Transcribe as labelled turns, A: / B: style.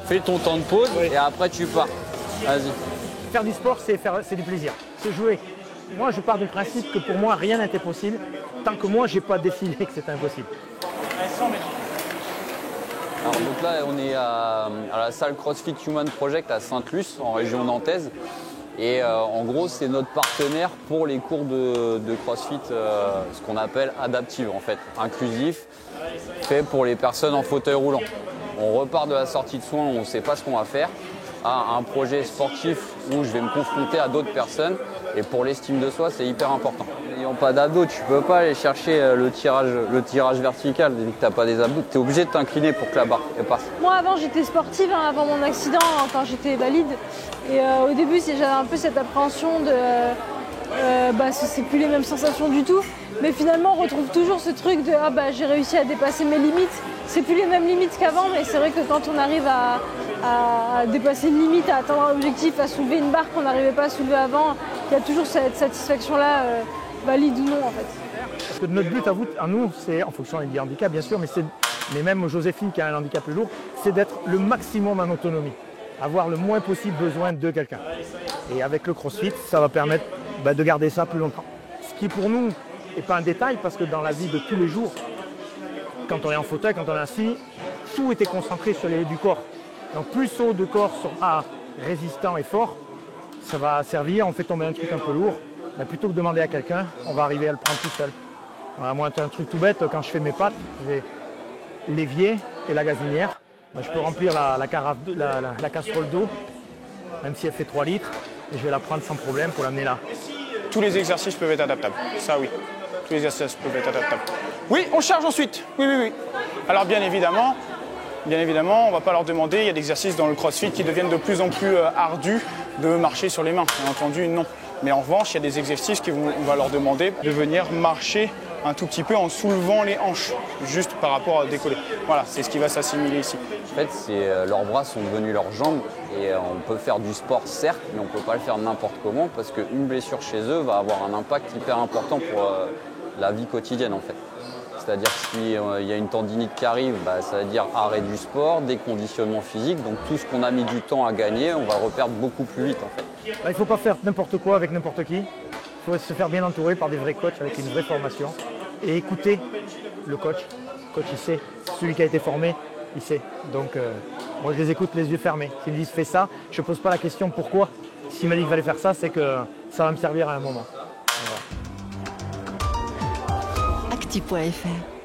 A: fais ton temps de pause et après tu pars. Vas-y.
B: Faire du sport, c'est du plaisir. Se jouer. Moi, je pars du principe que pour moi, rien n'était possible tant que moi, j'ai pas décidé que c'était impossible.
A: Alors donc là, on est à la salle CrossFit Human Project à Sainte-Luce, en région nantaise. Et en gros, c'est notre partenaire pour les cours de CrossFit, ce qu'on appelle adaptive en fait, inclusif, fait pour les personnes en fauteuil roulant. On repart de la sortie de soins, on ne sait pas ce qu'on va faire, à un projet sportif où je vais me confronter à d'autres personnes. Et pour l'estime de soi, c'est hyper important. N'ayant pas d'abdos, tu peux pas aller chercher le tirage vertical. Dès que tu n'as pas des abdos, tu es obligé de t'incliner pour que la barre passe.
C: Moi, avant, j'étais sportive, avant mon accident, quand j'étais valide. Et au début, j'avais un peu cette appréhension de... c'est plus les mêmes sensations du tout. Mais finalement, on retrouve toujours ce truc de j'ai réussi à dépasser mes limites. C'est plus les mêmes limites qu'avant, mais c'est vrai que quand on arrive à dépasser une limite, à atteindre un objectif, à soulever une barre qu'on n'arrivait pas à soulever avant, il y a toujours cette satisfaction-là, valide ou non en fait.
B: Parce que notre but à nous, c'est en fonction des handicaps bien sûr, mais même Joséphine qui a un handicap plus lourd, c'est d'être le maximum en autonomie, avoir le moins possible besoin de quelqu'un. Et avec le CrossFit, ça va permettre de garder ça plus longtemps. Ce qui pour nous n'est pas un détail parce que dans la vie de tous les jours, quand on est en fauteuil, quand on est assis, tout était concentré sur les haies du corps. Donc plus le saut de corps sera résistant et fort, ça va servir, on fait tomber un truc un peu lourd, mais plutôt que de demander à quelqu'un, on va arriver à le prendre tout seul. Voilà, moi, un truc tout bête, quand je fais mes pattes, j'ai l'évier et la gazinière. Je peux remplir la casserole d'eau, même si elle fait 3 litres, et je vais la prendre sans problème pour l'amener là.
D: Tous les exercices peuvent être adaptables, ça oui. Tous les exercices peuvent être adaptables. Oui, on charge ensuite, oui. Alors bien évidemment, on ne va pas leur demander, il y a des exercices dans le CrossFit qui deviennent de plus en plus ardus de marcher sur les mains. Bien entendu, non. Mais en revanche, il y a des exercices on va leur demander de venir marcher un tout petit peu en soulevant les hanches, juste par rapport à décoller. Voilà, c'est ce qui va s'assimiler ici.
A: En fait, leurs bras sont devenus leurs jambes et on peut faire du sport certes, mais on ne peut pas le faire n'importe comment parce qu'une blessure chez eux va avoir un impact hyper important pour la vie quotidienne en fait. C'est-à-dire que s'il y a une tendinite qui arrive, ça veut dire arrêt du sport, déconditionnement physique. Donc tout ce qu'on a mis du temps à gagner, on va le reperdre beaucoup plus vite en fait.
B: Il ne faut pas faire n'importe quoi avec n'importe qui. Il faut se faire bien entourer par des vrais coachs avec une vraie formation. Et écouter le coach. Le coach, il sait. Celui qui a été formé, il sait. Donc moi, je les écoute les yeux fermés. S'ils me disent fais ça, je ne pose pas la question pourquoi. S'il m'a dit qu'il fallait faire ça, c'est que ça va me servir à un moment. Voilà.
E: Acti.fr